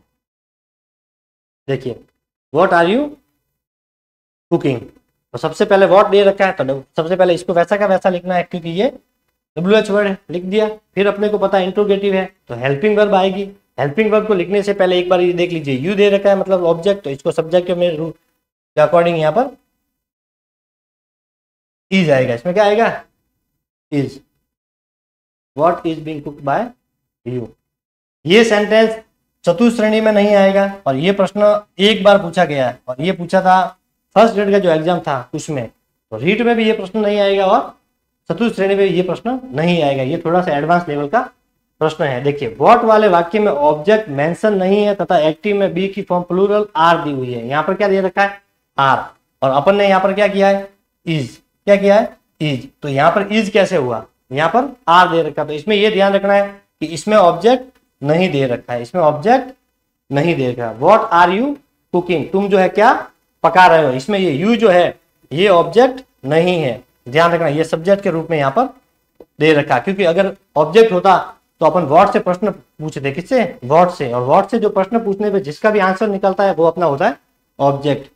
देखिए व्हाट आर यू कुकिंग, तो सबसे पहले व्हाट दे रखा है तो सबसे पहले इसको वैसा का वैसा लिखना है, क्योंकि ये WH वर्ड है, लिख दिया। फिर अपने को पता है इंट्रोगेटिव है तो हेल्पिंग वर्ब आएगी। हेल्पिंग वर्ब को लिखने से पहले एक बार ये देख लीजिए, यू दे रखा है मतलब ऑब्जेक्ट, तो इसको सब्जेक्ट में रूल के अकॉर्डिंग यहाँ पर इज आएगा। इसमें क्या आएगा? Is. What is being cooked bye you. ये सेंटेंस चतुश्रेणी में नहीं आएगा, और ये प्रश्न एक बार पूछा गया है, और ये पूछा था फर्स्ट ग्रेड का जो एग्जाम था उसमें, तो रीट में भी ये प्रश्न नहीं आएगा और चतुश्रेणी में ये प्रश्न नहीं आएगा। ये थोड़ा सा एडवांस लेवल का प्रश्न है। देखिए व्हाट वाले वाक्य में ऑब्जेक्ट मेंशन नहीं है तथा एक्टिव में बी की फॉर्म प्लूरल आर दी हुई है। यहाँ पर क्या दे रखा है? आर, और अपन ने यहाँ पर क्या किया है? इज। क्या किया है? इज। तो यहाँ पर इज कैसे हुआ? यहाँ पर आर दे रखा, तो इसमें यह ध्यान रखना है कि इसमें ऑब्जेक्ट नहीं दे रखा है, इसमें ऑब्जेक्ट नहीं दे रखा। व्हाट आर यू कुकिंग, तुम जो है क्या पका रहे हो, इसमें ये यू जो है ये ऑब्जेक्ट नहीं है। ध्यान रखना ये सब्जेक्ट के रूप में यहाँ पर दे रखा, क्योंकि अगर ऑब्जेक्ट होता तो अपन व्हाट से प्रश्न पूछते। किससे? व्हाट से। और व्हाट से जो प्रश्न पूछने पे जिसका भी आंसर निकलता है वो अपना होता है ऑब्जेक्ट।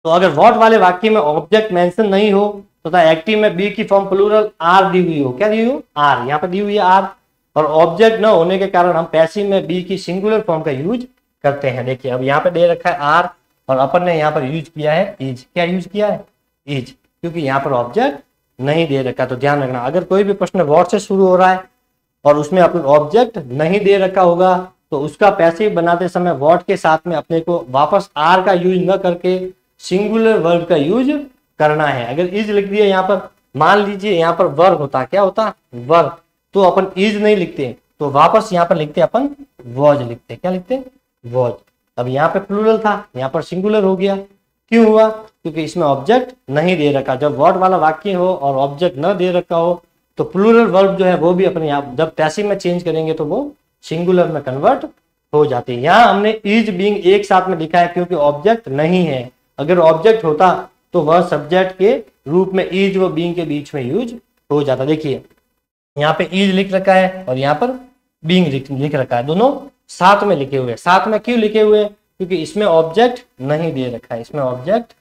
तो अगर व्हाट वाले वाक्य में ऑब्जेक्ट मेंशन नहीं हो तथा एक्टिव में बी की फॉर्म प्लूरल आर दी हुई हो, क्या दी हुई हो? आर। यहाँ पर दी हुई है आर, और ऑब्जेक्ट न होने के कारण हम पैसिव में बी की सिंगुलर फॉर्म का यूज करते हैं। देखिए अब यहाँ पे दे रखा है आर, और अपन ने यहाँ पर यूज किया है इज। क्या यूज किया है? इज, क्योंकि यहाँ पर ऑब्जेक्ट नहीं दे रखा। तो ध्यान रखना अगर कोई भी प्रश्न व्हाट से शुरू हो रहा है और उसमें अपन ऑब्जेक्ट नहीं दे रखा होगा तो उसका पैसिव बनाते समय व्हाट के साथ में अपने को वापस आर का यूज न करके सिंगुलर वर्ब का यूज करना है। अगर इज लिख दिया यहाँ पर, मान लीजिए यहाँ पर वर्ब होता, क्या होता? वर्ब, तो अपन इज नहीं लिखते, तो वापस यहाँ पर लिखते अपन वॉज लिखते। क्या लिखते? वॉज। अब यहाँ पे प्लूरल था, यहाँ पर सिंगुलर हो गया। क्यों हुआ? क्योंकि इसमें ऑब्जेक्ट नहीं दे रखा। जब वर्ड वाला वाक्य हो और ऑब्जेक्ट न दे रखा हो तो प्लूरल वर्ब जो है वो भी अपने आप जब पैसिव में चेंज करेंगे तो वो सिंगुलर में कन्वर्ट हो जाती है। यहाँ हमने इज बीइंग एक साथ में लिखा है क्योंकि ऑब्जेक्ट नहीं है। अगर ऑब्जेक्ट होता तो वह सब्जेक्ट के रूप में इज व बीइंग के बीच में यूज हो जाता। देखिए यहाँ पे इज लिख रखा है और यहाँ पर बीइंग लिख रखा है, दोनों साथ में लिखे हुए। साथ में क्यों लिखे हुए? क्योंकि इसमें ऑब्जेक्ट नहीं दे रखा है, इसमें ऑब्जेक्ट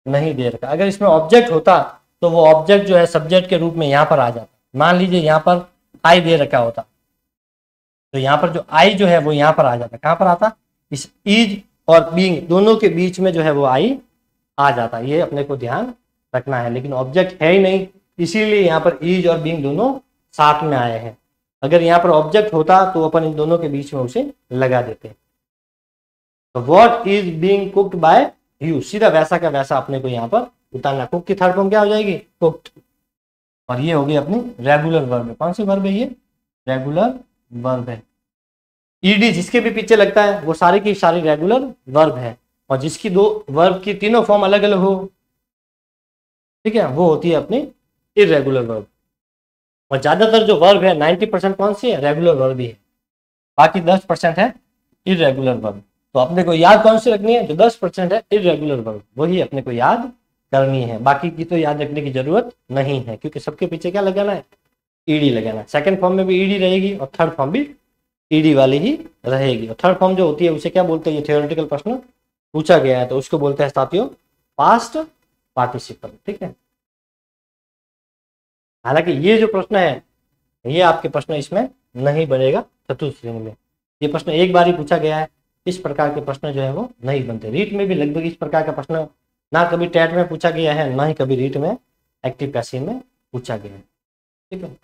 नहीं दे रखा। अगर इसमें ऑब्जेक्ट होता तो वो ऑब्जेक्ट जो है सब्जेक्ट के रूप में यहाँ पर आ जाता। मान लीजिए यहाँ पर आई दे रखा होता तो यहाँ पर जो आई जो है वो यहाँ पर आ जाता। कहाँ पर आता? इस इज और बीइंग दोनों के बीच में जो है वो आई आ जाता है, ये अपने को ध्यान रखना है। लेकिन ऑब्जेक्ट है ही नहीं, इसीलिए यहाँ पर इज और बीइंग दोनों साथ में आए हैं। अगर यहाँ पर ऑब्जेक्ट होता तो अपन इन दोनों के बीच में उसे लगा देते। तो what is being cooked bye you, सीधा वैसा का वैसा अपने को यहाँ पर उतारना। कुक की थर्ड फॉर्म क्या हो जाएगी, कुक्ड। और ये होगी अपनी रेगुलर वर्ब। कौन सी वर्ब है ये, रेगुलर वर्ब है। ईडी जिसके भी पीछे लगता है वो सारी की सारी रेगुलर वर्ब है, और जिसकी दो वर्ब की तीनों फॉर्म अलग अलग हो, ठीक है, वो होती है अपनी इरेगुलर वर्ब। और ज्यादातर जो वर्ब है 90% कौन सी है, रेगुलर वर्ब ही है, बाकी 10% है इरेगुलर वर्ब। तो अपने को याद कौन सी रखनी है, जो 10% है इरेगुलर वर्ब, वही अपने को याद करनी है। बाकी की तो याद रखने की जरूरत नहीं है, क्योंकि सबके पीछे क्या लगाना है, ईडी लगाना है। सेकंड फॉर्म में भी ईडी रहेगी और थर्ड फॉर्म भी ईडी वाली ही रहेगी। और थर्ड फॉर्म जो होती है उसे क्या बोलते हैं, ये थ्योरेटिकल प्रश्न पूछा गया है तो उसको बोलते हैं साथियों पास्ट पार्टिसिपल। ठीक है, हालांकि ये जो प्रश्न है ये आपके प्रश्न इसमें नहीं बनेगा चतुर्थ श्रेणी में। ये प्रश्न एक बार ही पूछा गया है, इस प्रकार के प्रश्न जो है वो नहीं बनते। रीट में भी लगभग इस प्रकार का प्रश्न ना कभी टेट में पूछा गया है, ना ही कभी रीट में एक्टिव पैसिव में पूछा गया है। ठीक है,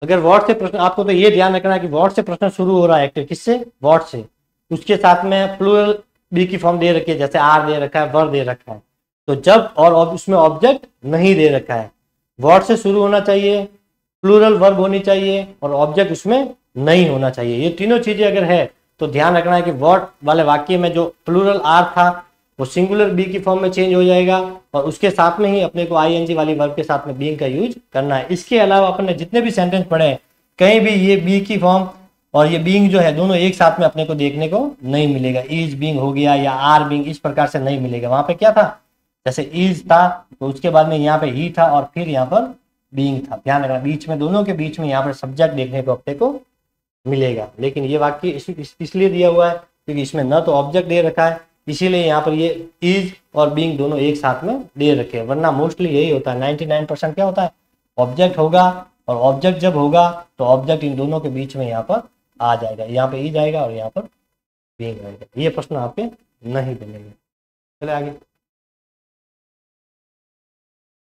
अगर व्हाट से प्रश्न, आपको तो ये ध्यान रखना है कि व्हाट से प्रश्न शुरू हो रहा है एक्टिव किससे, व्हाट से, उसके साथ में प्लूरल बी की फॉर्म दे रखी है, जैसे आर दे रखा है, वर दे रखा है। तो जब और उसमें ऑब्जेक्ट नहीं दे रखा है, व्हाट से शुरू होना चाहिए, प्लूरल वर्ब होनी चाहिए और ऑब्जेक्ट उसमें नहीं होना चाहिए। ये तीनों चीजें अगर है तो ध्यान रखना है कि व्हाट वाले वाक्य में जो प्लूरल आर था वो सिंगुलर बी की फॉर्म में चेंज हो जाएगा, और उसके साथ में ही अपने को आईएनजी वाली वर्ब के साथ में बीइंग का यूज करना है। इसके अलावा अपन ने जितने भी सेंटेंस पढ़े हैं कहीं भी ये बी की फॉर्म और ये बीइंग जो है दोनों एक साथ में अपने को देखने को नहीं मिलेगा। इज बीइंग हो गया या आर बीइंग, इस प्रकार से नहीं मिलेगा। वहां पे क्या था, जैसे इज था तो उसके बाद में यहाँ पे ही था और फिर यहाँ पर बीइंग था। ध्यान रखना, बीच में दोनों के बीच में यहाँ पर सब्जेक्ट देखने को अपने को मिलेगा। लेकिन ये वाक्य इसलिए दिया हुआ है क्योंकि इसमें न तो ऑब्जेक्ट दे रखा है, इसीलिए यहाँ पर ये इज और बीइंग दोनों एक साथ में दे रखे हैं। वरना मोस्टली यही होता है, 99% क्या होता है, ऑब्जेक्ट होगा, और ऑब्जेक्ट जब होगा तो ऑब्जेक्ट इन दोनों के बीच में यहाँ पर आ जाएगा, यहाँ पे इज आएगा और यहाँ पर बीइंग आएगा। ये प्रश्न आपके नहीं बनेंगे। चले आगे,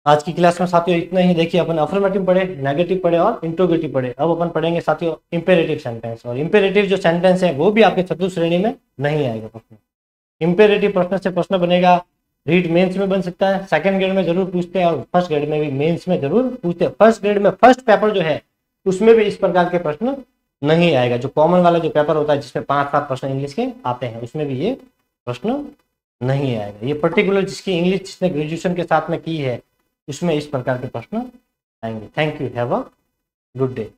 आज की क्लास में साथियों इतना ही। देखिए अपन अफर्मेटिव पढ़े, नेगेटिव पढ़े और इंट्रोगेटिव पढ़े। अब अपन पढ़ेंगे साथियों इंपेरेटिव सेंटेंस, और इंपेरेटिव जो सेंटेंस है वो भी आपके चतुर्थ श्रेणी में नहीं आएगा प्रश्न। इंपेरेटिव प्रश्न से प्रश्न बनेगा, रीट मेंस में बन सकता है, सेकंड ग्रेड में जरूर पूछते हैं और फर्स्ट ग्रेड में भी मेंस में जरूर पूछते हैं। फर्स्ट ग्रेड में फर्स्ट पेपर जो है उसमें भी इस प्रकार के प्रश्न नहीं आएगा। जो कॉमन वाला जो पेपर होता है जिसमें 5-7 प्रश्न इंग्लिश के आते हैं उसमें भी ये प्रश्न नहीं आएगा। ये पर्टिकुलर जिसकी इंग्लिश जिसने ग्रेजुएशन के साथ में की है उसमें इस प्रकार के प्रश्न आएंगे। Thank you, have a good day.